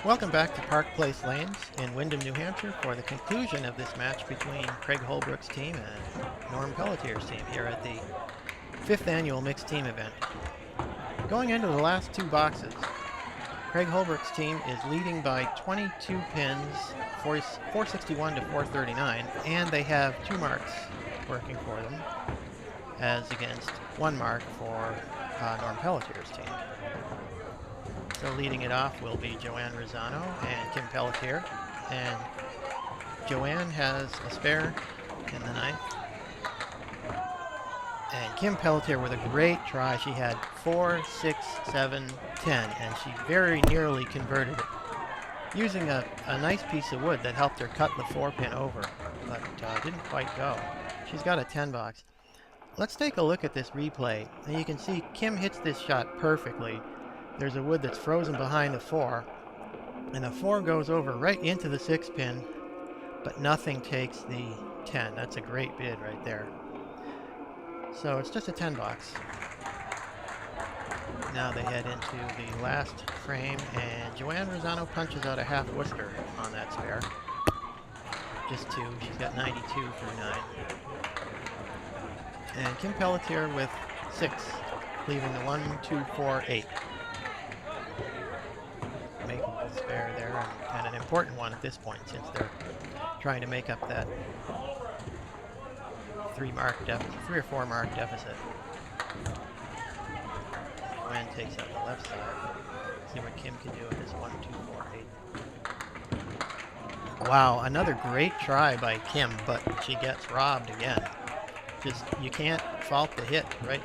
Welcome back to Park Place Lanes in Windham, New Hampshire for the conclusion of this match between K.O.D.'s team and Norm Pelletier's team here at the 5th annual mixed team event. Going into the last two boxes, K.O.D.'s team is leading by 22 pins, 461 to 439, and they have 2 marks working for them, as against 1 mark for Norm Pelletier's team. So leading it off will be Joanne Rosano and Kim Pelletier. And Joanne has a spare in the ninth. And Kim Pelletier with a great try. She had 4, 6, 7, 10, and she very nearly converted it. Using a nice piece of wood that helped her cut the 4-pin over, but didn't quite go. She's got a 10 box. Let's take a look at this replay. And you can see Kim hits this shot perfectly. There's a wood that's frozen behind the 4, and the 4 goes over right into the 6-pin, but nothing takes the 10. That's a great bid right there. So it's just a 10 box. Now they head into the last frame, and Joanne Rosano punches out a half Worcester on that spare. Just 2. She's got 92 through 9. And Kim Pelletier with 6, leaving the 1, 2, 4, 8. Makeable spare there, and an important one at this point since they're trying to make up that 3 or 4 mark deficit. Joanne takes out the left side. See what Kim can do with this 1, 2, 4, 8. Wow, another great try by Kim, but she gets robbed again. Just, you can't fault the hit, right?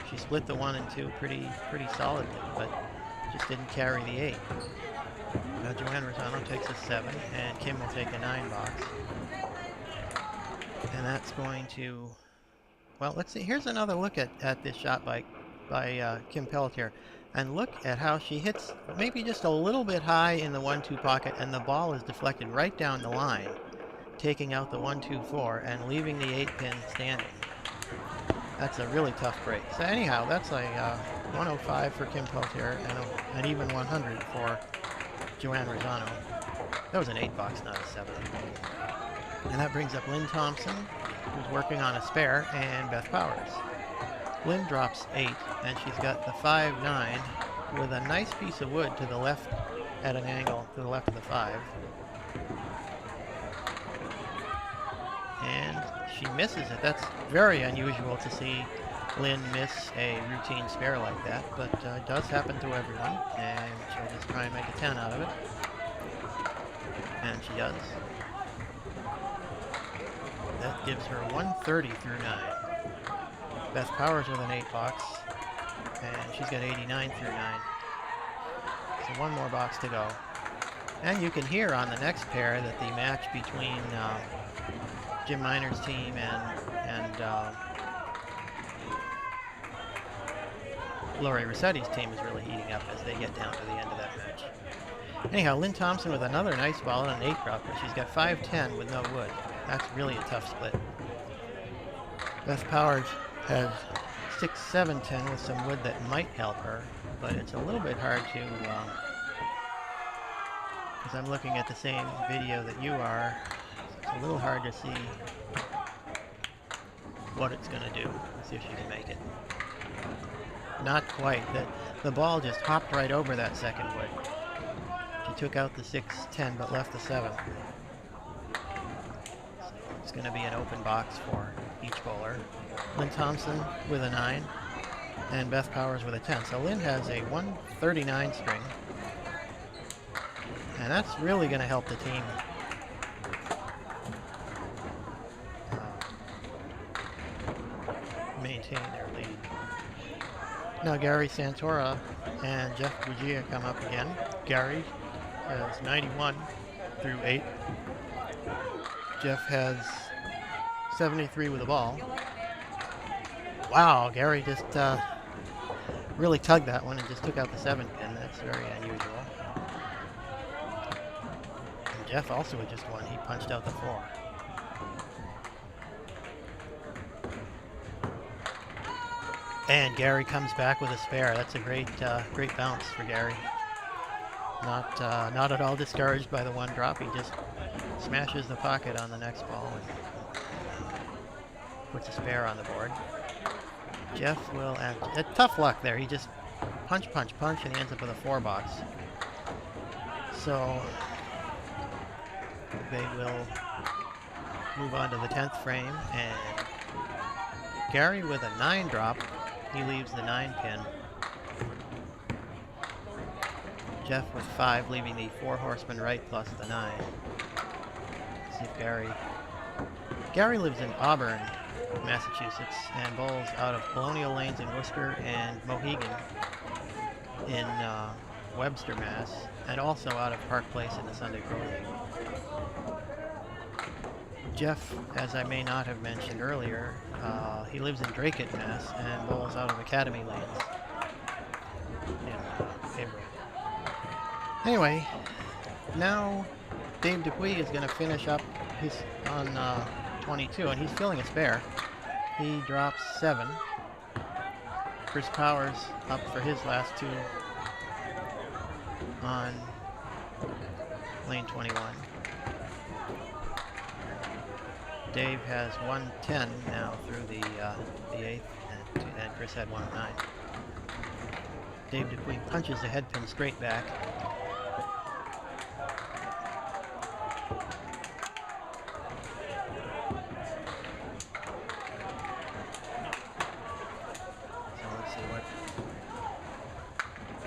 She split the 1 and 2 pretty solidly, but just didn't carry the 8. Now Joanne Rosano takes a 7, and Kim will take a 9 box. And that's going to, well, let's see. Here's another look at this shot by Kim Pelletier. And look at how she hits maybe just a little bit high in the 1-2 pocket, and the ball is deflected right down the line, taking out the 1, 2, 4, and leaving the 8-pin standing. That's a really tough break. So anyhow, that's a 105 for Kim Pelletier and an even 100 for Joanne Rosano. That was an 8 box, not a 7. And that brings up Lynn Thompson, who's working on a spare, and Beth Powers. Lynn drops 8, and she's got the 5, 9 with a nice piece of wood to the left at an angle to the left of the 5. And she misses it. That's very unusual to see Lynn miss a routine spare like that, but it does happen to everyone, and she'll just try and make a 10 out of it. And she does. That gives her 130 through 9. Beth Powers with an 8 box, and she's got 89 through 9. So 1 more box to go. And you can hear on the next pair that the match between Jim Miner's team and Lori Rossetti's team is really heating up as they get down to the end of that match. Anyhow, Lynn Thompson with another nice ball and an 8 drop, but she's got 5-10 with no wood. That's really a tough split. Beth Powers has 6, 7, 10 with some wood that might help her, but it's a little bit hard to, because I'm looking at the same video that you are, it's a little hard to see what it's going to do. Let's see if she can make it. Not quite. The ball just hopped right over that second wood. She took out the 6, 10, but left the 7. It's going to be an open box for each bowler. Lynn Thompson with a 9, and Beth Powers with a 10. So Lynn has a 139 string, and that's really going to help the team maintain their lead. Now Gary Santora and Jeff Bugia come up again. Gary has 91 through 8. Jeff has 73 with the ball. Wow, Gary just really tugged that one and just took out the 7-pin. That's very unusual. And Jeff also with just 1. He punched out the 4. And Gary comes back with a spare. That's a great bounce for Gary. Not at all discouraged by the one drop. He just smashes the pocket on the next ball and puts a spare on the board. Jeff will tough luck there. He just punch, and he ends up with a 4-box. So they will move on to the 10th frame, and Gary with a 9 drop. He leaves the 9 pin. Jeff with 5, leaving the 4 horseman right plus the 9. Let's see if Gary lives in Auburn, Massachusetts, and bowls out of Colonial Lanes in Worcester and Mohegan in Webster, Mass, and also out of Park Place in the Sunday Pro League. Jeff, as I may not have mentioned earlier, he lives in Dracut, Mass, and bowls out of Academy Lanes in Cambridge. Anyway, now Dave Dupuy is going to finish up his on 22, and he's filling a spare. He drops 7. Chris Powers up for his last 2 on lane 21. Dave has 110 now through the 8th, and Chris had 109. Dave Dupuy punches the head pin straight back. So let's see what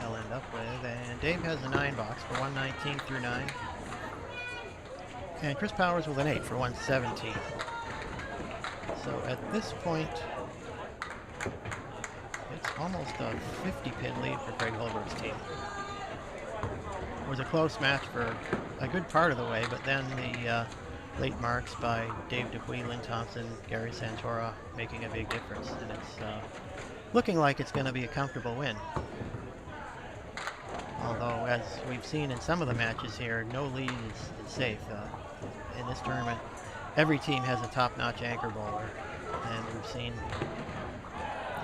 they'll end up with. And Dave has a 9-box for 119 through 9. And Chris Powers with an 8 for 117. So at this point, it's almost a 50-pin lead for Craig Holbrook's team. It was a close match for a good part of the way, but then the late marks by Dave Dupuy, Lynn Thompson, Gary Santora making a big difference, and it's looking like it's going to be a comfortable win. Although, as we've seen in some of the matches here, no lead is safe. In this tournament, every team has a top-notch anchor bowler, and we've seen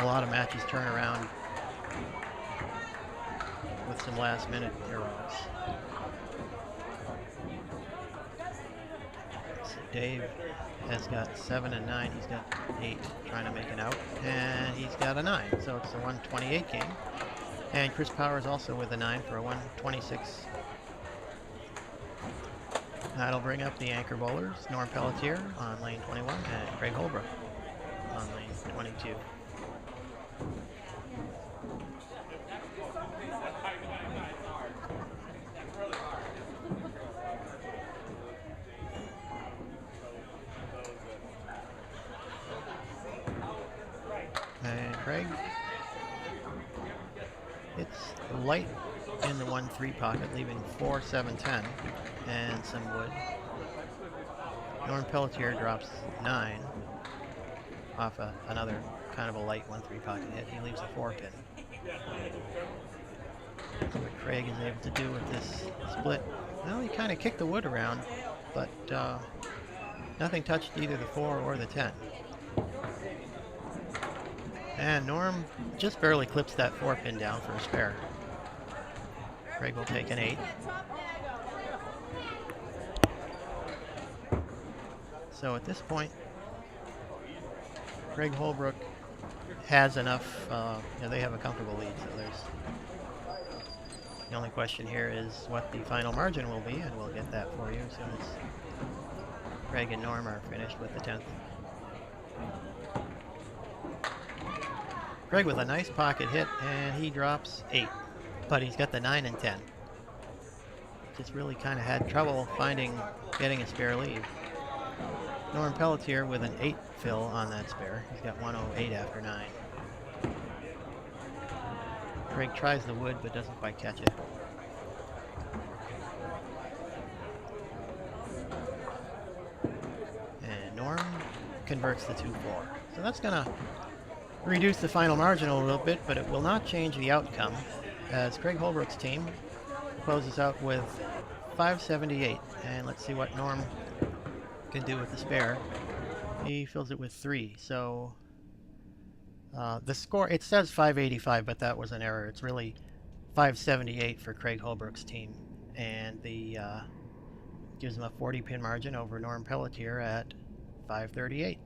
a lot of matches turn around with some last-minute heroes. So Dave has got 7 and 9. He's got 8 trying to make it out, and he's got a 9, so it's a 128 game. And Chris Powers also with a 9 for a 126. That'll bring up the anchor bowlers, Norm Pelletier on lane 21 and Craig Holbrook on lane 22. And Craig, it's light in the 1-3 pocket, leaving 4, 7, 10 and some wood. Norm Pelletier drops 9 off another kind of a light 1-3 pocket hit. He leaves a 4 pin. So what Craig is able to do with this split, well, he kind of kicked the wood around, but nothing touched either the 4 or the 10. And Norm just barely clips that 4 pin down for a spare. Craig will take an 8. So at this point, Craig Holbrook has enough, they have a comfortable lead, so the only question here is what the final margin will be, and we'll get that for you as soon as Craig and Norm are finished with the 10th. Craig with a nice pocket hit, and he drops 8, but he's got the 9 and 10. Just really kind of had trouble getting a spare lead. Norm Pelletier with an 8 fill on that spare. He's got 108 after 9. Craig tries the wood, but doesn't quite catch it. And Norm converts the 2-4. So that's going to reduce the final margin a little bit, but it will not change the outcome, as Craig Holbrook's team closes out with 578. And let's see what Norm can do with the spare. He fills it with 3. So the score, it says 585, but that was an error. It's really 578 for Craig Holbrook's team, and the gives him a 40 pin margin over Norm Pelletier at 538.